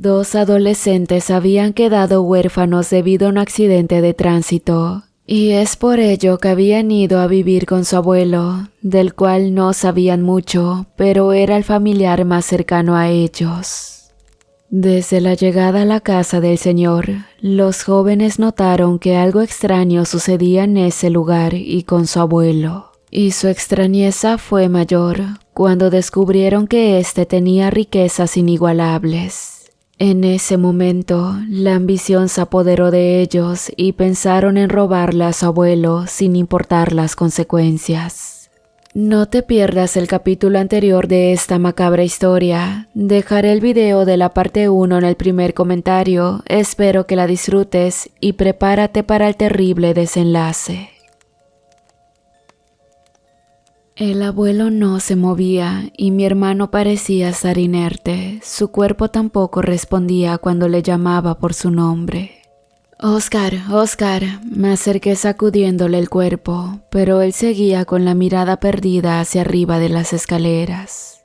2 adolescentes habían quedado huérfanos debido a un accidente de tránsito, y es por ello que habían ido a vivir con su abuelo, del cual no sabían mucho, pero era el familiar más cercano a ellos. Desde la llegada a la casa del señor, los jóvenes notaron que algo extraño sucedía en ese lugar y con su abuelo, y su extrañeza fue mayor cuando descubrieron que éste tenía riquezas inigualables. En ese momento, la ambición se apoderó de ellos y pensaron en robarle a su abuelo sin importar las consecuencias. No te pierdas el capítulo anterior de esta macabra historia. Dejaré el video de la parte 1 en el primer comentario. Espero que la disfrutes y prepárate para el terrible desenlace. El abuelo no se movía y mi hermano parecía estar inerte. Su cuerpo tampoco respondía cuando le llamaba por su nombre. Oscar, Oscar, me acerqué sacudiéndole el cuerpo, pero él seguía con la mirada perdida hacia arriba de las escaleras.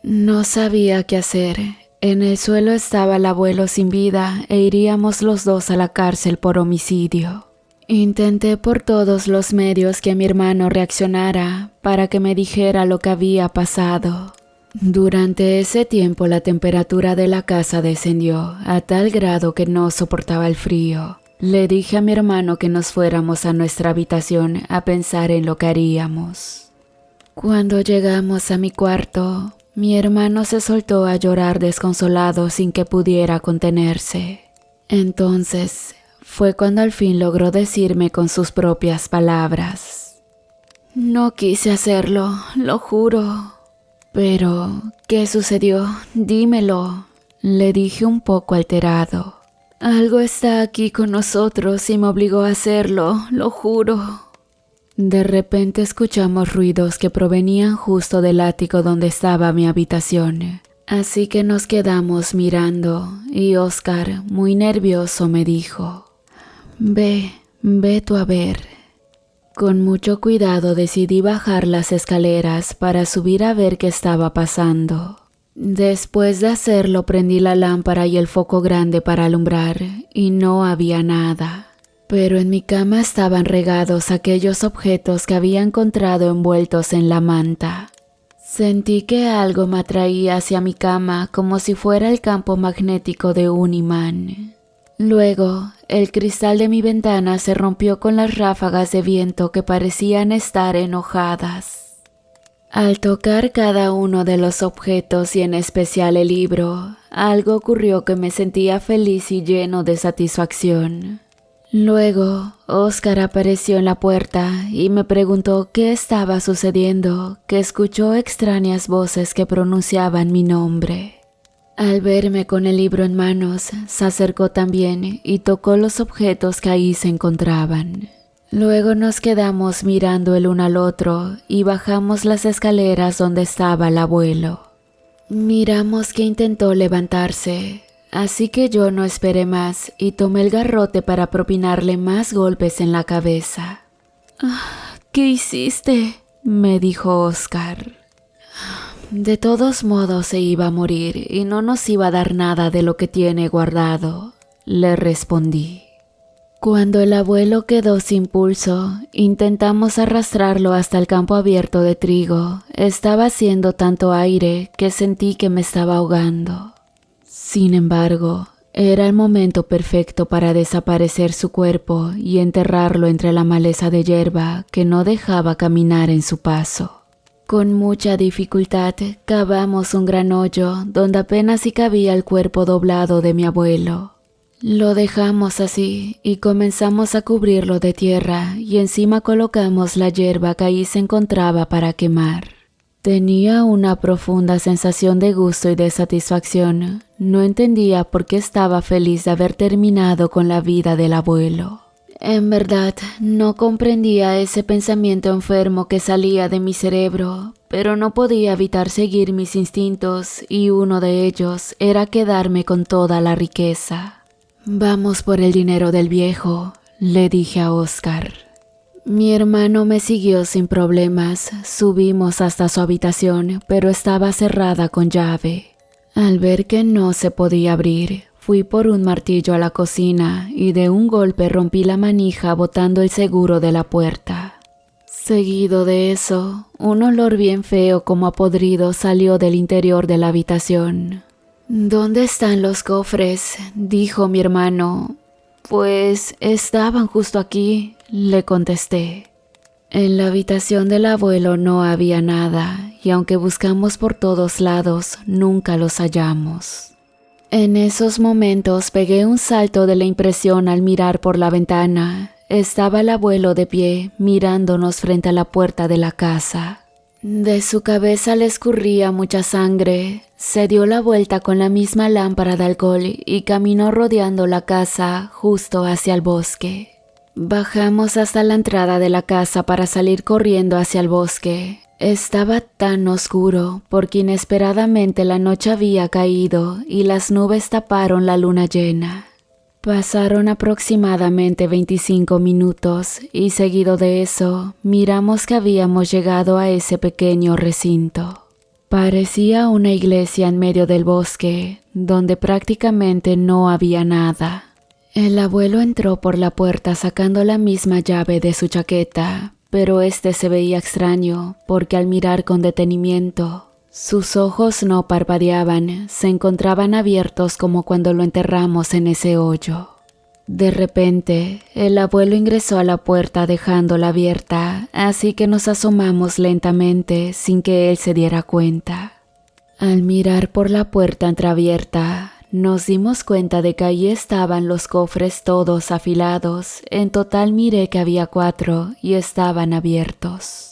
No sabía qué hacer. En el suelo estaba el abuelo sin vida e iríamos los dos a la cárcel por homicidio. Intenté por todos los medios que mi hermano reaccionara para que me dijera lo que había pasado. Durante ese tiempo la temperatura de la casa descendió a tal grado que no soportaba el frío. Le dije a mi hermano que nos fuéramos a nuestra habitación a pensar en lo que haríamos. Cuando llegamos a mi cuarto, mi hermano se soltó a llorar desconsolado sin que pudiera contenerse. Entonces fue cuando al fin logró decirme con sus propias palabras: «No quise hacerlo, lo juro». «Pero, ¿qué sucedió? Dímelo», le dije un poco alterado. «Algo está aquí con nosotros y me obligó a hacerlo, lo juro». De repente escuchamos ruidos que provenían justo del ático donde estaba mi habitación, así que nos quedamos mirando y Oscar, muy nervioso, me dijo: «Ve tú a ver». Con mucho cuidado decidí bajar las escaleras para subir a ver qué estaba pasando. Después de hacerlo prendí la lámpara y el foco grande para alumbrar y no había nada. Pero en mi cama estaban regados aquellos objetos que había encontrado envueltos en la manta. Sentí que algo me atraía hacia mi cama como si fuera el campo magnético de un imán. Luego, el cristal de mi ventana se rompió con las ráfagas de viento que parecían estar enojadas. Al tocar cada uno de los objetos y en especial el libro, algo ocurrió que me sentía feliz y lleno de satisfacción. Luego, Oscar apareció en la puerta y me preguntó qué estaba sucediendo, que escuchó extrañas voces que pronunciaban mi nombre. Al verme con el libro en manos, se acercó también y tocó los objetos que ahí se encontraban. Luego nos quedamos mirando el uno al otro y bajamos las escaleras donde estaba el abuelo. Miramos que intentó levantarse, así que yo no esperé más y tomé el garrote para propinarle más golpes en la cabeza. «¿Qué hiciste?», me dijo Oscar. «De todos modos se iba a morir y no nos iba a dar nada de lo que tiene guardado», le respondí. Cuando el abuelo quedó sin pulso, intentamos arrastrarlo hasta el campo abierto de trigo. Estaba haciendo tanto aire que sentí que me estaba ahogando. Sin embargo, era el momento perfecto para desaparecer su cuerpo y enterrarlo entre la maleza de hierba que no dejaba caminar en su paso. Con mucha dificultad cavamos un gran hoyo donde apenas si cabía el cuerpo doblado de mi abuelo. Lo dejamos así y comenzamos a cubrirlo de tierra y encima colocamos la hierba que ahí se encontraba para quemar. Tenía una profunda sensación de gusto y de satisfacción. No entendía por qué estaba feliz de haber terminado con la vida del abuelo. En verdad, no comprendía ese pensamiento enfermo que salía de mi cerebro, pero no podía evitar seguir mis instintos y uno de ellos era quedarme con toda la riqueza. «Vamos por el dinero del viejo», le dije a Oscar. Mi hermano me siguió sin problemas. Subimos hasta su habitación, pero estaba cerrada con llave. Al ver que no se podía abrir, fui por un martillo a la cocina y de un golpe rompí la manija botando el seguro de la puerta. Seguido de eso, un olor bien feo como a podrido salió del interior de la habitación. «¿Dónde están los cofres?», dijo mi hermano. «Pues estaban justo aquí», le contesté. En la habitación del abuelo no había nada, y aunque buscamos por todos lados, nunca los hallamos. En esos momentos pegué un salto de la impresión al mirar por la ventana. Estaba el abuelo de pie, mirándonos frente a la puerta de la casa. De su cabeza le escurría mucha sangre. Se dio la vuelta con la misma lámpara de alcohol y caminó rodeando la casa justo hacia el bosque. Bajamos hasta la entrada de la casa para salir corriendo hacia el bosque. Estaba tan oscuro porque inesperadamente la noche había caído y las nubes taparon la luna llena. Pasaron aproximadamente 25 minutos y seguido de eso, miramos que habíamos llegado a ese pequeño recinto. Parecía una iglesia en medio del bosque, donde prácticamente no había nada. El abuelo entró por la puerta sacando la misma llave de su chaqueta, pero se veía extraño porque al mirar con detenimiento, sus ojos no parpadeaban, se encontraban abiertos como cuando lo enterramos en ese hoyo. De repente, el abuelo ingresó a la puerta dejándola abierta, así que nos asomamos lentamente sin que él se diera cuenta. Al mirar por la puerta entreabierta, nos dimos cuenta de que allí estaban los cofres todos afilados. En total miré que había 4 y estaban abiertos.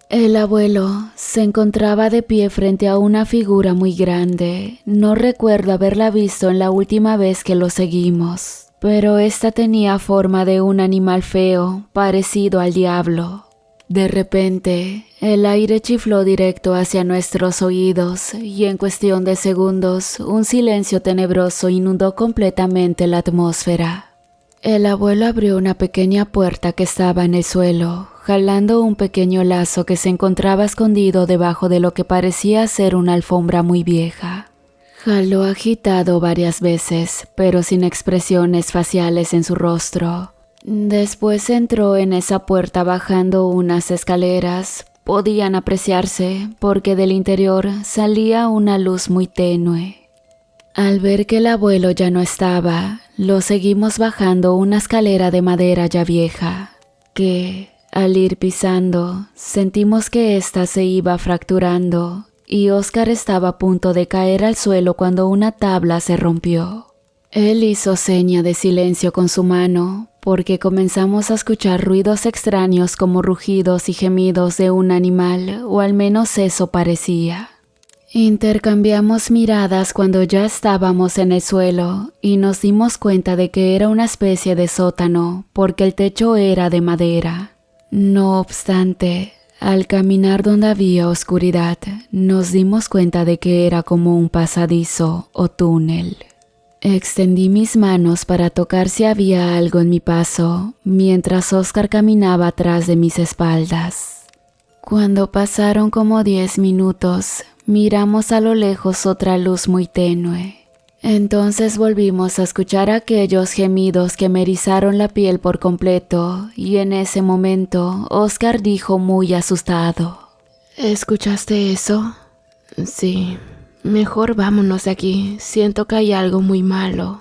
El abuelo se encontraba de pie frente a una figura muy grande. No recuerdo haberla visto en la última vez que lo seguimos, pero esta tenía forma de un animal feo, parecido al diablo. De repente, el aire chifló directo hacia nuestros oídos y en cuestión de segundos, un silencio tenebroso inundó completamente la atmósfera. El abuelo abrió una pequeña puerta que estaba en el suelo, jalando un pequeño lazo que se encontraba escondido debajo de lo que parecía ser una alfombra muy vieja. Jaló agitado varias veces, pero sin expresiones faciales en su rostro. Después entró en esa puerta bajando unas escaleras. Podían apreciarse porque del interior salía una luz muy tenue. Al ver que el abuelo ya no estaba, lo seguimos bajando una escalera de madera ya vieja, que, al ir pisando, sentimos que ésta se iba fracturando y Oscar estaba a punto de caer al suelo cuando una tabla se rompió. Él hizo seña de silencio con su mano, porque comenzamos a escuchar ruidos extraños como rugidos y gemidos de un animal, o al menos eso parecía. Intercambiamos miradas cuando ya estábamos en el suelo y nos dimos cuenta de que era una especie de sótano, porque el techo era de madera. No obstante, al caminar donde había oscuridad, nos dimos cuenta de que era como un pasadizo o túnel. Extendí mis manos para tocar si había algo en mi paso, mientras Oscar caminaba atrás de mis espaldas. Cuando pasaron como 10 minutos, miramos a lo lejos otra luz muy tenue. Entonces volvimos a escuchar aquellos gemidos que me erizaron la piel por completo, y en ese momento Oscar dijo muy asustado: ¿Escuchaste eso? Sí. Mejor vámonos de aquí, siento que hay algo muy malo.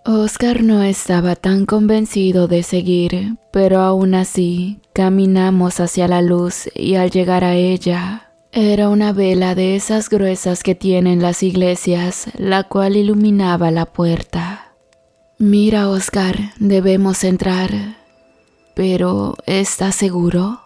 Oscar no estaba tan convencido de seguir, pero aún así, caminamos hacia la luz y al llegar a ella, era una vela de esas gruesas que tienen las iglesias, la cual iluminaba la puerta. Mira, Oscar, debemos entrar. Pero, ¿estás seguro?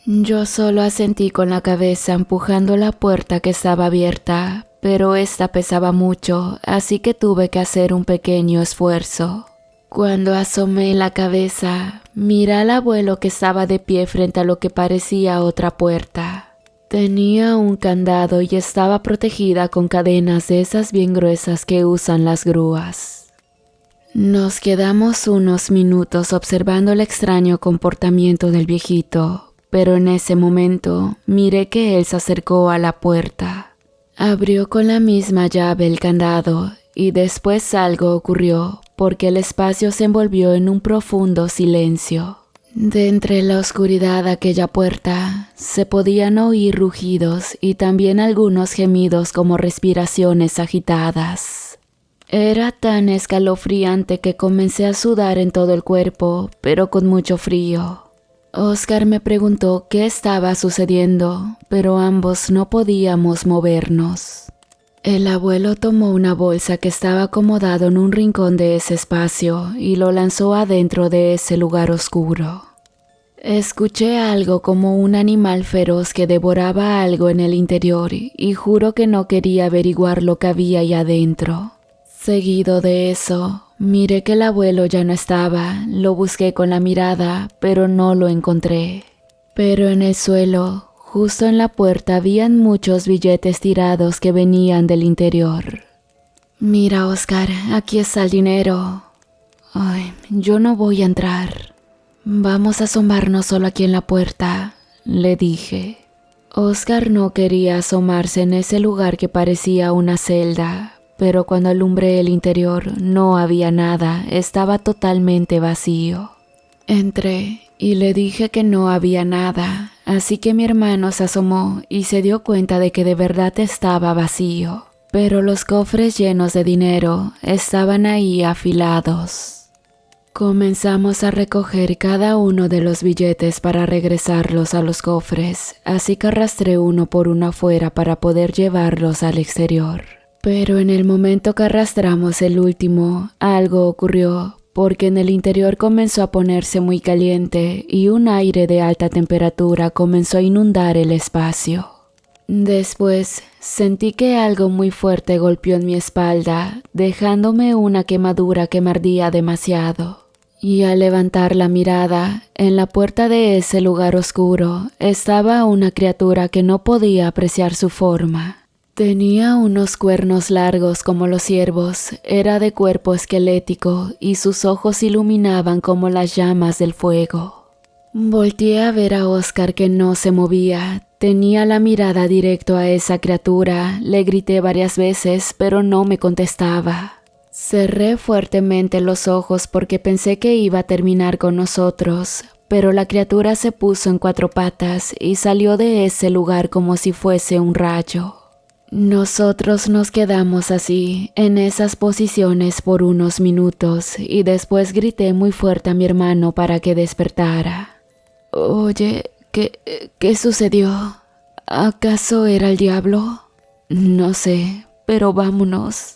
Yo solo asentí con la cabeza empujando la puerta que estaba abierta, pero esta pesaba mucho, así que tuve que hacer un pequeño esfuerzo. Cuando asomé la cabeza, miré al abuelo que estaba de pie frente a lo que parecía otra puerta. Tenía un candado y estaba protegida con cadenas de esas bien gruesas que usan las grúas. Nos quedamos unos minutos observando el extraño comportamiento del viejito, pero en ese momento miré que él se acercó a la puerta. Abrió con la misma llave el candado y después algo ocurrió porque el espacio se envolvió en un profundo silencio. De entre la oscuridad de aquella puerta se podían oír rugidos y también algunos gemidos como respiraciones agitadas. Era tan escalofriante que comencé a sudar en todo el cuerpo, pero con mucho frío. Oscar me preguntó qué estaba sucediendo, pero ambos no podíamos movernos. El abuelo tomó una bolsa que estaba acomodado en un rincón de ese espacio y lo lanzó adentro de ese lugar oscuro. Escuché algo como un animal feroz que devoraba algo en el interior y juro que no quería averiguar lo que había ahí adentro. Seguido de eso, miré que el abuelo ya no estaba, lo busqué con la mirada, pero no lo encontré. Pero en el suelo, justo en la puerta, habían muchos billetes tirados que venían del interior. Mira, Oscar, aquí está el dinero. Ay, yo no voy a entrar. Vamos a asomarnos solo aquí en la puerta, le dije. Oscar no quería asomarse en ese lugar que parecía una celda. Pero cuando alumbré el interior no había nada, estaba totalmente vacío. Entré y le dije que no había nada, así que mi hermano se asomó y se dio cuenta de que de verdad estaba vacío. Pero los cofres llenos de dinero estaban ahí afilados. Comenzamos a recoger cada uno de los billetes para regresarlos a los cofres, así que arrastré uno por uno afuera para poder llevarlos al exterior. Pero en el momento que arrastramos el último, algo ocurrió, porque en el interior comenzó a ponerse muy caliente y un aire de alta temperatura comenzó a inundar el espacio. Después, sentí que algo muy fuerte golpeó en mi espalda, dejándome una quemadura que me ardía demasiado. Y al levantar la mirada, en la puerta de ese lugar oscuro, estaba una criatura que no podía apreciar su forma. Tenía unos cuernos largos como los ciervos, era de cuerpo esquelético y sus ojos iluminaban como las llamas del fuego. Volteé a ver a Oscar que no se movía, tenía la mirada directo a esa criatura, le grité varias veces pero no me contestaba. Cerré fuertemente los ojos porque pensé que iba a terminar con nosotros, pero la criatura se puso en 4 patas y salió de ese lugar como si fuese un rayo. Nosotros nos quedamos así, en esas posiciones por unos minutos y después grité muy fuerte a mi hermano para que despertara. Oye, ¿qué sucedió? ¿Acaso era el diablo? No sé, pero vámonos.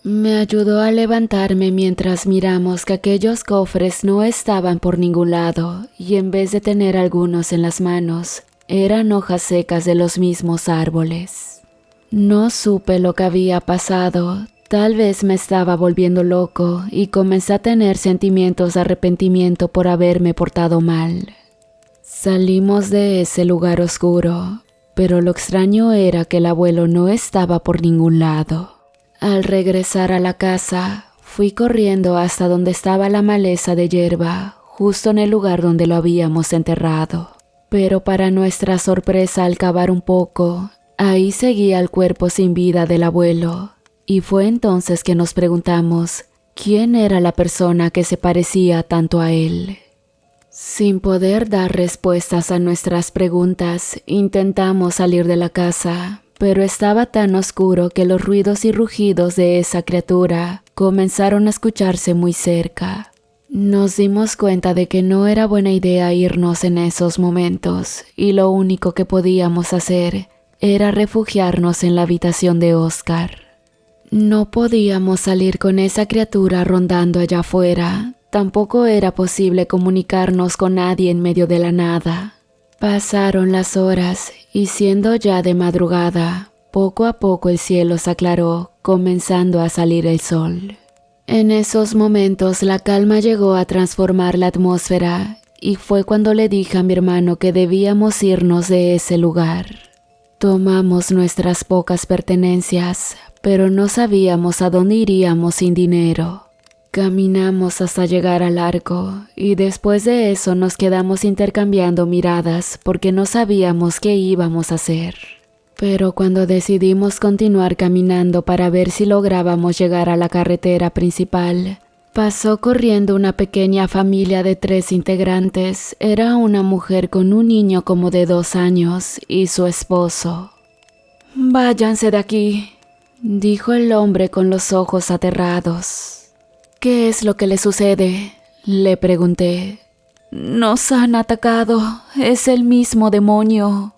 Me ayudó a levantarme mientras miramos que aquellos cofres no estaban por ningún lado y en vez de tener algunos en las manos, eran hojas secas de los mismos árboles. No supe lo que había pasado, tal vez me estaba volviendo loco y comencé a tener sentimientos de arrepentimiento por haberme portado mal. Salimos de ese lugar oscuro, pero lo extraño era que el abuelo no estaba por ningún lado. Al regresar a la casa, fui corriendo hasta donde estaba la maleza de hierba, justo en el lugar donde lo habíamos enterrado. Pero para nuestra sorpresa al cavar un poco, ahí seguía el cuerpo sin vida del abuelo, y fue entonces que nos preguntamos quién era la persona que se parecía tanto a él. Sin poder dar respuestas a nuestras preguntas, intentamos salir de la casa, pero estaba tan oscuro que los ruidos y rugidos de esa criatura comenzaron a escucharse muy cerca. Nos dimos cuenta de que no era buena idea irnos en esos momentos, y lo único que podíamos hacer era refugiarnos en la habitación de Oscar. No podíamos salir con esa criatura rondando allá afuera, tampoco era posible comunicarnos con nadie en medio de la nada. Pasaron las horas y siendo ya de madrugada, poco a poco el cielo se aclaró, comenzando a salir el sol. En esos momentos la calma llegó a transformar la atmósfera y fue cuando le dije a mi hermano que debíamos irnos de ese lugar. Tomamos nuestras pocas pertenencias, pero no sabíamos a dónde iríamos sin dinero. Caminamos hasta llegar al arco y después de eso nos quedamos intercambiando miradas porque no sabíamos qué íbamos a hacer. Pero cuando decidimos continuar caminando para ver si lográbamos llegar a la carretera principal, pasó corriendo una pequeña familia de 3 integrantes. Era una mujer con un niño como de 2 años y su esposo. «Váyanse de aquí», dijo el hombre con los ojos aterrados. «¿Qué es lo que le sucede?», le pregunté. «Nos han atacado, es el mismo demonio».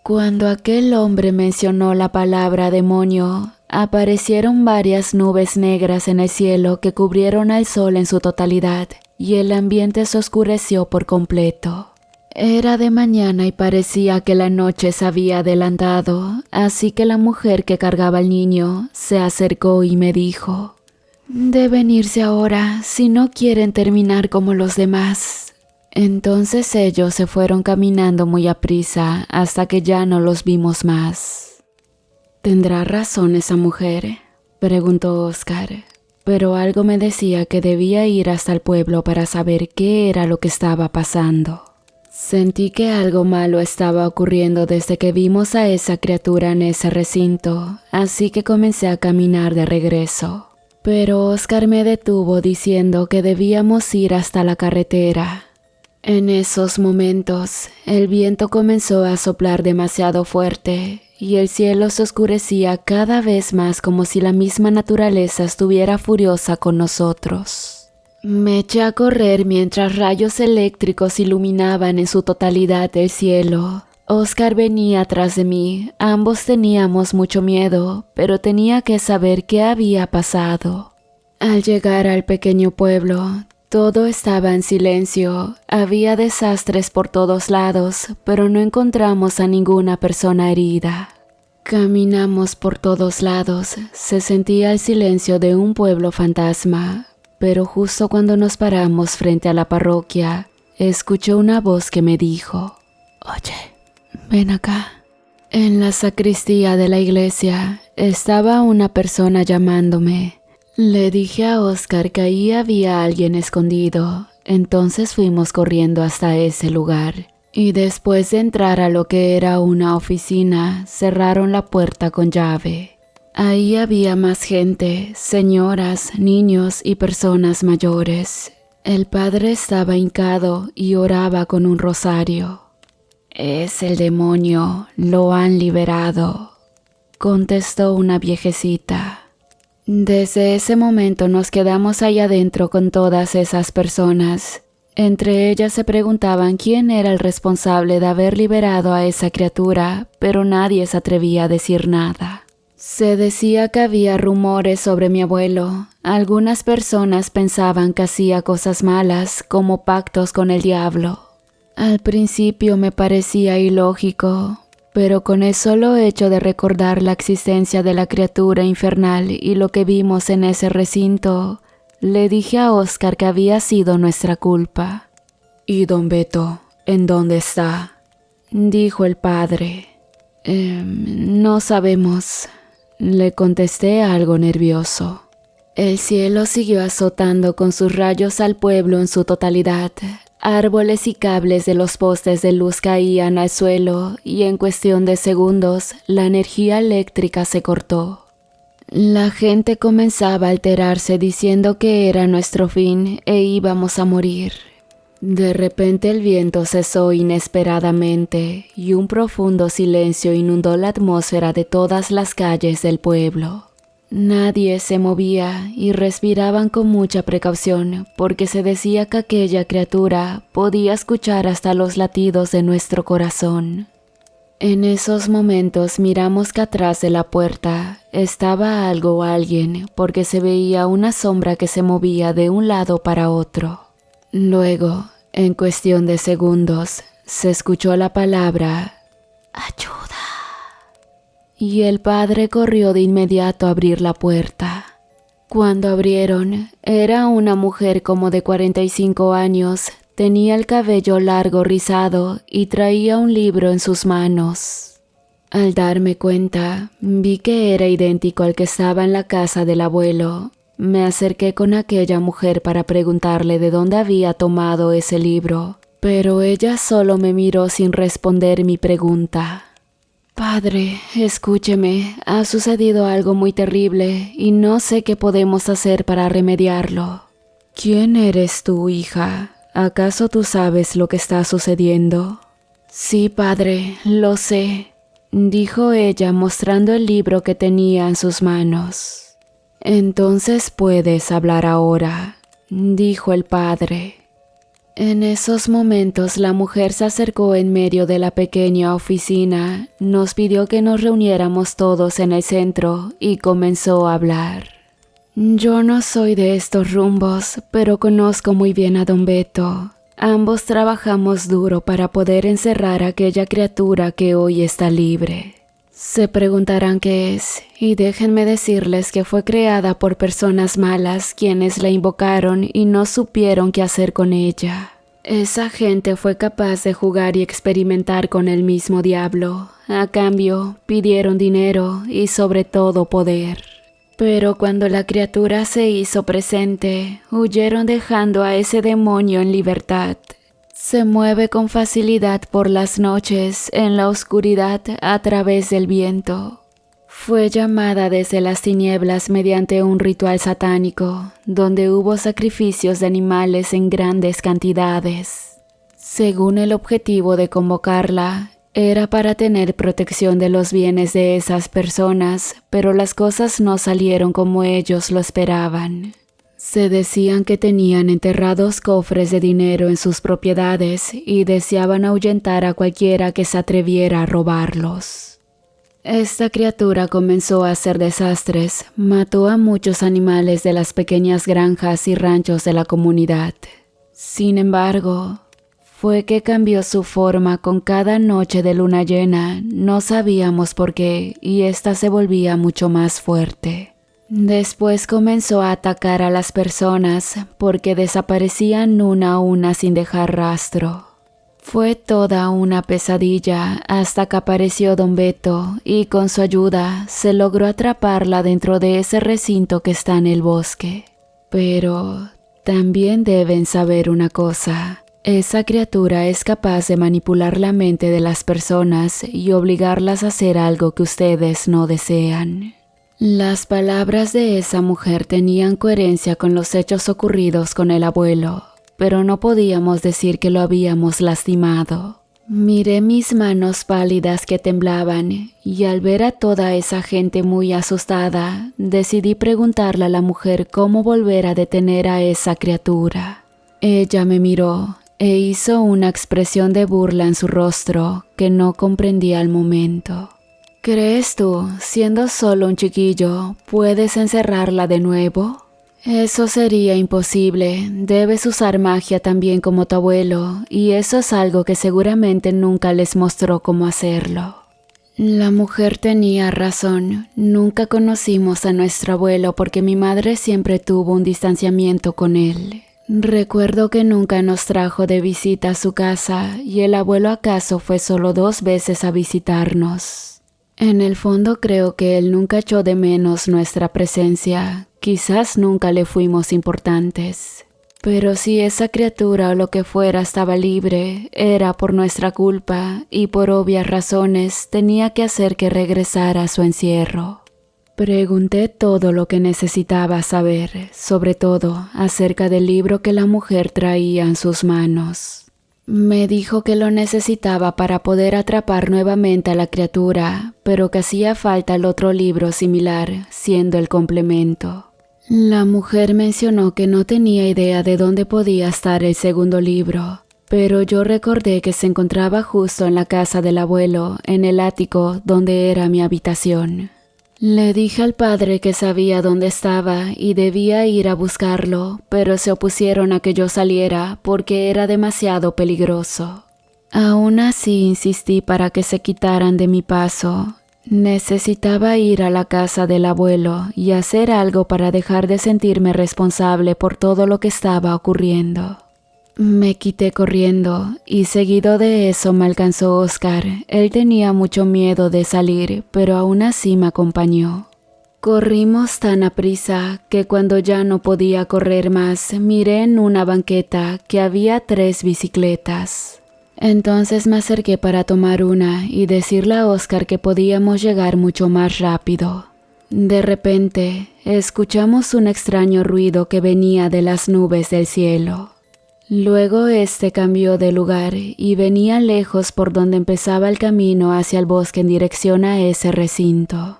Cuando aquel hombre mencionó la palabra demonio, aparecieron varias nubes negras en el cielo que cubrieron al sol en su totalidad y el ambiente se oscureció por completo. Era de mañana y parecía que la noche se había adelantado, así que la mujer que cargaba al niño se acercó y me dijo: «Deben irse ahora si no quieren terminar como los demás». Entonces ellos se fueron caminando muy aprisa hasta que ya no los vimos más. «¿Tendrá razón esa mujer?», preguntó Oscar, pero algo me decía que debía ir hasta el pueblo para saber qué era lo que estaba pasando. Sentí que algo malo estaba ocurriendo desde que vimos a esa criatura en ese recinto, así que comencé a caminar de regreso. Pero Oscar me detuvo diciendo que debíamos ir hasta la carretera. En esos momentos, el viento comenzó a soplar demasiado fuerte y el cielo se oscurecía cada vez más como si la misma naturaleza estuviera furiosa con nosotros. Me eché a correr mientras rayos eléctricos iluminaban en su totalidad el cielo. Oscar venía atrás de mí, ambos teníamos mucho miedo, pero tenía que saber qué había pasado. Al llegar al pequeño pueblo, todo estaba en silencio, había desastres por todos lados, pero no encontramos a ninguna persona herida. Caminamos por todos lados, se sentía el silencio de un pueblo fantasma, pero justo cuando nos paramos frente a la parroquia, escuché una voz que me dijo: «Oye, ven acá». En la sacristía de la iglesia estaba una persona llamándome. Le dije a Oscar que ahí había alguien escondido, entonces fuimos corriendo hasta ese lugar. Y después de entrar a lo que era una oficina, cerraron la puerta con llave. Ahí había más gente, señoras, niños y personas mayores. El padre estaba hincado y oraba con un rosario. «Es el demonio, lo han liberado», contestó una viejecita. Desde ese momento nos quedamos allá adentro con todas esas personas. Entre ellas se preguntaban quién era el responsable de haber liberado a esa criatura, pero nadie se atrevía a decir nada. Se decía que había rumores sobre mi abuelo. Algunas personas pensaban que hacía cosas malas, como pactos con el diablo. Al principio me parecía ilógico, pero con el solo hecho de recordar la existencia de la criatura infernal y lo que vimos en ese recinto, le dije a Oscar que había sido nuestra culpa. «¿Y don Beto, en dónde está?», dijo el padre. No sabemos», le contesté algo nervioso. El cielo siguió azotando con sus rayos al pueblo en su totalidad. Árboles y cables de los postes de luz caían al suelo y en cuestión de segundos la energía eléctrica se cortó. La gente comenzaba a alterarse diciendo que era nuestro fin e íbamos a morir. De repente el viento cesó inesperadamente y un profundo silencio inundó la atmósfera de todas las calles del pueblo. Nadie se movía y respiraban con mucha precaución porque se decía que aquella criatura podía escuchar hasta los latidos de nuestro corazón. En esos momentos miramos que atrás de la puerta estaba algo o alguien porque se veía una sombra que se movía de un lado para otro. Luego, en cuestión de segundos, se escuchó la palabra «ayuda». Y el padre corrió de inmediato a abrir la puerta. Cuando abrieron, era una mujer como de 45 años, tenía el cabello largo rizado y traía un libro en sus manos. Al darme cuenta, vi que era idéntico al que estaba en la casa del abuelo. Me acerqué con aquella mujer para preguntarle de dónde había tomado ese libro, pero ella solo me miró sin responder mi pregunta. Padre, escúcheme, ha sucedido algo muy terrible y no sé qué podemos hacer para remediarlo. ¿Quién eres tú, hija? ¿Acaso tú sabes lo que está sucediendo? Sí, padre, lo sé, dijo ella mostrando el libro que tenía en sus manos. Entonces puedes hablar ahora, dijo el padre. En esos momentos la mujer se acercó en medio de la pequeña oficina, nos pidió que nos reuniéramos todos en el centro y comenzó a hablar. Yo no soy de estos rumbos, pero conozco muy bien a don Beto. Ambos trabajamos duro para poder encerrar a aquella criatura que hoy está libre. Se preguntarán qué es, y déjenme decirles que fue creada por personas malas quienes la invocaron y no supieron qué hacer con ella. Esa gente fue capaz de jugar y experimentar con el mismo diablo. A cambio, pidieron dinero y sobre todo poder. Pero cuando la criatura se hizo presente, huyeron dejando a ese demonio en libertad. Se mueve con facilidad por las noches, en la oscuridad, a través del viento. Fue llamada desde las tinieblas mediante un ritual satánico, donde hubo sacrificios de animales en grandes cantidades. Según el objetivo de convocarla, era para tener protección de los bienes de esas personas, pero las cosas no salieron como ellos lo esperaban. Se decían que tenían enterrados cofres de dinero en sus propiedades y deseaban ahuyentar a cualquiera que se atreviera a robarlos. Esta criatura comenzó a hacer desastres, mató a muchos animales de las pequeñas granjas y ranchos de la comunidad. Sin embargo, fue que cambió su forma con cada noche de luna llena, no sabíamos por qué, y esta se volvía mucho más fuerte. Después comenzó a atacar a las personas porque desaparecían una a una sin dejar rastro. Fue toda una pesadilla hasta que apareció don Beto y con su ayuda se logró atraparla dentro de ese recinto que está en el bosque. Pero también deben saber una cosa. Esa criatura es capaz de manipular la mente de las personas y obligarlas a hacer algo que ustedes no desean. Las palabras de esa mujer tenían coherencia con los hechos ocurridos con el abuelo, pero no podíamos decir que lo habíamos lastimado. Miré mis manos pálidas que temblaban y al ver a toda esa gente muy asustada, decidí preguntarle a la mujer cómo volver a detener a esa criatura. Ella me miró e hizo una expresión de burla en su rostro que no comprendía al momento. ¿Crees tú, siendo solo un chiquillo, puedes encerrarla de nuevo? Eso sería imposible. Debes usar magia también como tu abuelo, y eso es algo que seguramente nunca les mostró cómo hacerlo. La mujer tenía razón. Nunca conocimos a nuestro abuelo porque mi madre siempre tuvo un distanciamiento con él. Recuerdo que nunca nos trajo de visita a su casa, y el abuelo acaso fue solo 2 veces a visitarnos. En el fondo creo que él nunca echó de menos nuestra presencia, quizás nunca le fuimos importantes. Pero si esa criatura o lo que fuera estaba libre, era por nuestra culpa y por obvias razones tenía que hacer que regresara a su encierro. Pregunté todo lo que necesitaba saber, sobre todo acerca del libro que la mujer traía en sus manos. Me dijo que lo necesitaba para poder atrapar nuevamente a la criatura, pero que hacía falta el otro libro similar, siendo el complemento. La mujer mencionó que no tenía idea de dónde podía estar el segundo libro, pero yo recordé que se encontraba justo en la casa del abuelo, en el ático donde era mi habitación. Le dije al padre que sabía dónde estaba y debía ir a buscarlo, pero se opusieron a que yo saliera porque era demasiado peligroso. Aún así insistí para que se quitaran de mi paso. Necesitaba ir a la casa del abuelo y hacer algo para dejar de sentirme responsable por todo lo que estaba ocurriendo. Me quité corriendo y seguido de eso me alcanzó Oscar. Él tenía mucho miedo de salir, pero aún así me acompañó. Corrimos tan aprisa que cuando ya no podía correr más, miré en una banqueta que había 3 bicicletas. Entonces me acerqué para tomar una y decirle a Oscar que podíamos llegar mucho más rápido. De repente, escuchamos un extraño ruido que venía de las nubes del cielo. Luego este cambió de lugar y venía lejos por donde empezaba el camino hacia el bosque en dirección a ese recinto.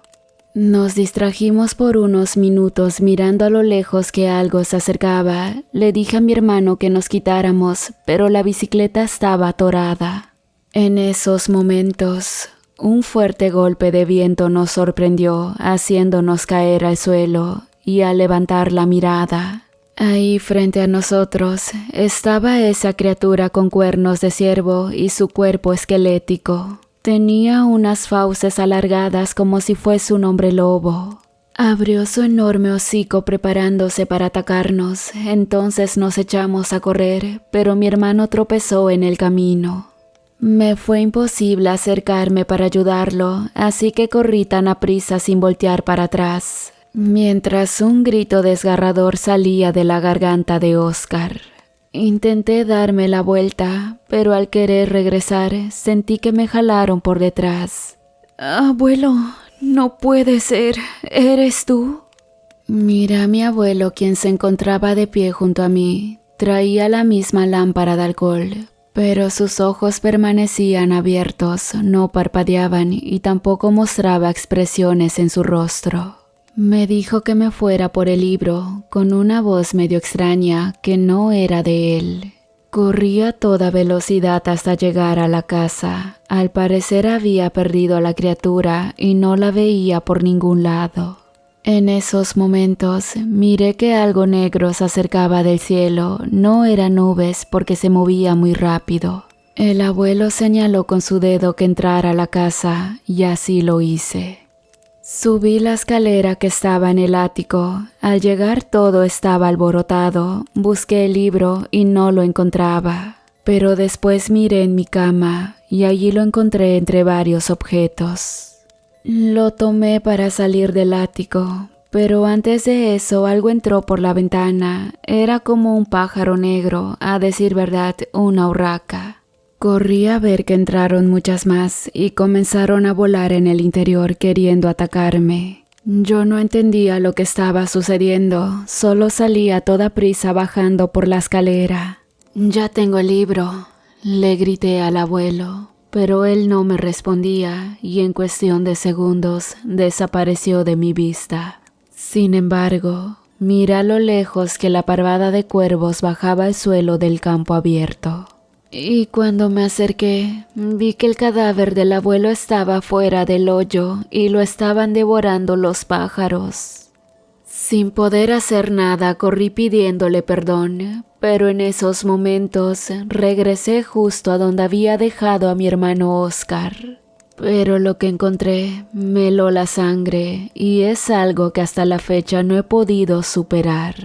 Nos distrajimos por unos minutos mirando a lo lejos que algo se acercaba. Le dije a mi hermano que nos quitáramos, pero la bicicleta estaba atorada. En esos momentos, un fuerte golpe de viento nos sorprendió, haciéndonos caer al suelo, y al levantar la mirada, ahí frente a nosotros estaba esa criatura con cuernos de ciervo y su cuerpo esquelético. Tenía unas fauces alargadas como si fuese un hombre lobo. Abrió su enorme hocico preparándose para atacarnos, entonces nos echamos a correr, pero mi hermano tropezó en el camino. Me fue imposible acercarme para ayudarlo, así que corrí tan aprisa sin voltear para atrás, mientras un grito desgarrador salía de la garganta de Oscar. Intenté darme la vuelta, pero al querer regresar, sentí que me jalaron por detrás. «Abuelo, no puede ser, ¿eres tú?» Miré a mi abuelo, quien se encontraba de pie junto a mí. Traía la misma lámpara de alcohol, pero sus ojos permanecían abiertos, no parpadeaban y tampoco mostraba expresiones en su rostro. Me dijo que me fuera por el libro, con una voz medio extraña que no era de él. Corrí a toda velocidad hasta llegar a la casa. Al parecer había perdido a la criatura y no la veía por ningún lado. En esos momentos miré que algo negro se acercaba del cielo. No eran nubes porque se movía muy rápido. El abuelo señaló con su dedo que entrara a la casa y así lo hice. Subí la escalera que estaba en el ático. Al llegar todo estaba alborotado. Busqué el libro y no lo encontraba. Pero después miré en mi cama y allí lo encontré entre varios objetos. Lo tomé para salir del ático, pero antes de eso algo entró por la ventana. Era como un pájaro negro, a decir verdad, una urraca. Corrí a ver que entraron muchas más y comenzaron a volar en el interior queriendo atacarme. Yo no entendía lo que estaba sucediendo, solo salí a toda prisa bajando por la escalera. «Ya tengo el libro», le grité al abuelo, pero él no me respondía y en cuestión de segundos desapareció de mi vista. Sin embargo, miré a lo lejos que la parvada de cuervos bajaba al suelo del campo abierto. Y cuando me acerqué, vi que el cadáver del abuelo estaba fuera del hoyo y lo estaban devorando los pájaros. Sin poder hacer nada, corrí pidiéndole perdón, pero en esos momentos regresé justo a donde había dejado a mi hermano Oscar. Pero lo que encontré me heló la sangre y es algo que hasta la fecha no he podido superar.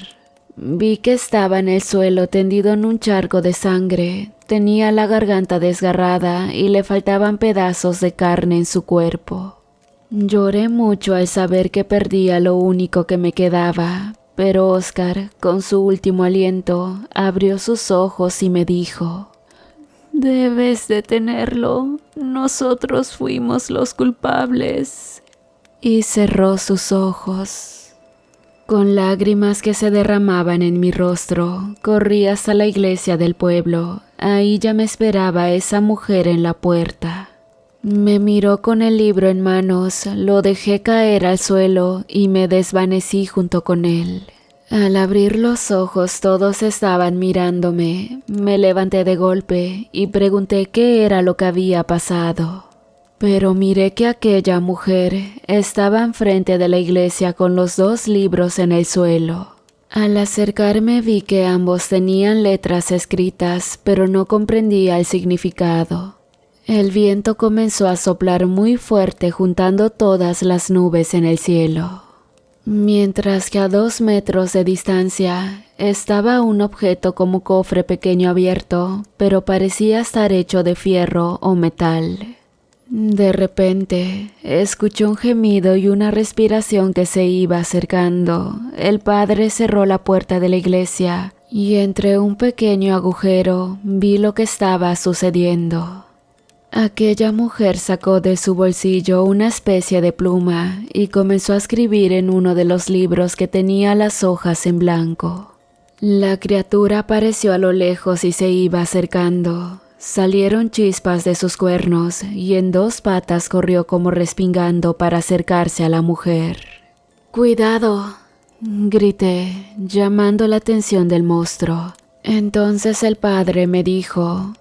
Vi que estaba en el suelo tendido en un charco de sangre. Tenía la garganta desgarrada y le faltaban pedazos de carne en su cuerpo. Lloré mucho al saber que perdía lo único que me quedaba, pero Oscar, con su último aliento, abrió sus ojos y me dijo: «Debes detenerlo, nosotros fuimos los culpables». Y cerró sus ojos. Con lágrimas que se derramaban en mi rostro, corrí hasta la iglesia del pueblo. Ahí ya me esperaba esa mujer en la puerta. Me miró con el libro en manos, lo dejé caer al suelo y me desvanecí junto con él. Al abrir los ojos todos estaban mirándome. Me levanté de golpe y pregunté qué era lo que había pasado. Pero miré que aquella mujer estaba enfrente de la iglesia con los 2 libros en el suelo. Al acercarme vi que ambos tenían letras escritas, pero no comprendía el significado. El viento comenzó a soplar muy fuerte juntando todas las nubes en el cielo. Mientras que a 2 metros de distancia estaba un objeto como cofre pequeño abierto, pero parecía estar hecho de fierro o metal. De repente, escuché un gemido y una respiración que se iba acercando. El padre cerró la puerta de la iglesia y entre un pequeño agujero vi lo que estaba sucediendo. Aquella mujer sacó de su bolsillo una especie de pluma y comenzó a escribir en uno de los libros que tenía las hojas en blanco. La criatura apareció a lo lejos y se iba acercando. Salieron chispas de sus cuernos y en 2 patas corrió como respingando para acercarse a la mujer. ¡Cuidado!, grité, llamando la atención del monstruo. Entonces el padre me dijo: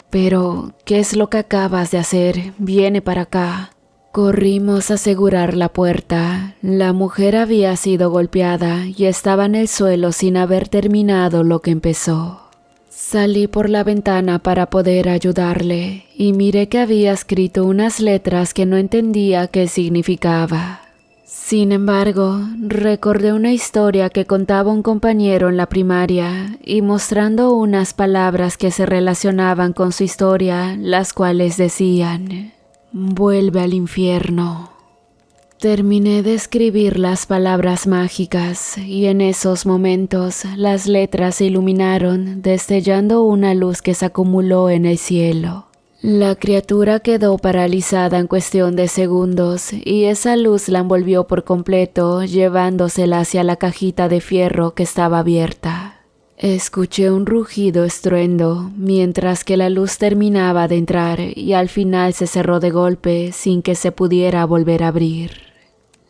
«Pero, ¿qué es lo que acabas de hacer? Viene para acá». Corrimos a asegurar la puerta. La mujer había sido golpeada y estaba en el suelo sin haber terminado lo que empezó. Salí por la ventana para poder ayudarle y miré que había escrito unas letras que no entendía qué significaba. Sin embargo, recordé una historia que contaba un compañero en la primaria y mostrando unas palabras que se relacionaban con su historia, las cuales decían: «Vuelve al infierno». Terminé de escribir las palabras mágicas y en esos momentos las letras se iluminaron, destellando una luz que se acumuló en el cielo. La criatura quedó paralizada en cuestión de segundos y esa luz la envolvió por completo, llevándosela hacia la cajita de fierro que estaba abierta. Escuché un rugido estruendo mientras que la luz terminaba de entrar y al final se cerró de golpe sin que se pudiera volver a abrir.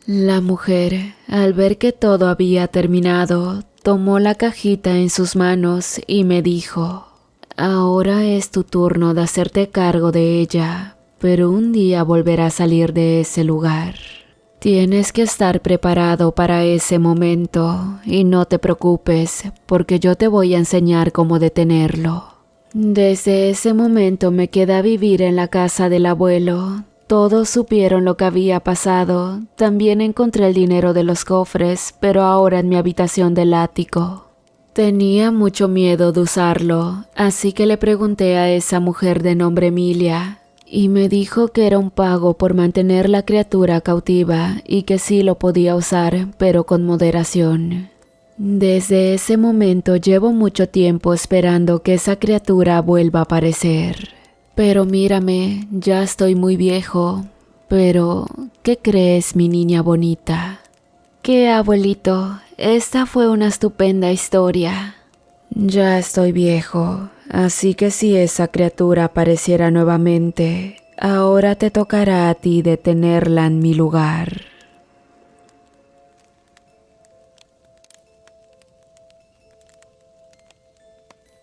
La mujer, al ver que todo había terminado, tomó la cajita en sus manos y me dijo: «Ahora es tu turno de hacerte cargo de ella, pero un día volverá a salir de ese lugar. Tienes que estar preparado para ese momento y no te preocupes porque yo te voy a enseñar cómo detenerlo». Desde ese momento me quedé a vivir en la casa del abuelo. Todos supieron lo que había pasado. También encontré el dinero de los cofres, pero ahora en mi habitación del ático. Tenía mucho miedo de usarlo, así que le pregunté a esa mujer de nombre Emilia, y me dijo que era un pago por mantener la criatura cautiva y que sí lo podía usar, pero con moderación. Desde ese momento llevo mucho tiempo esperando que esa criatura vuelva a aparecer. Pero mírame, ya estoy muy viejo. Pero, ¿qué crees, mi niña bonita? ¿Qué, abuelito? Esta fue una estupenda historia. Ya estoy viejo, así que si esa criatura apareciera nuevamente, ahora te tocará a ti detenerla en mi lugar.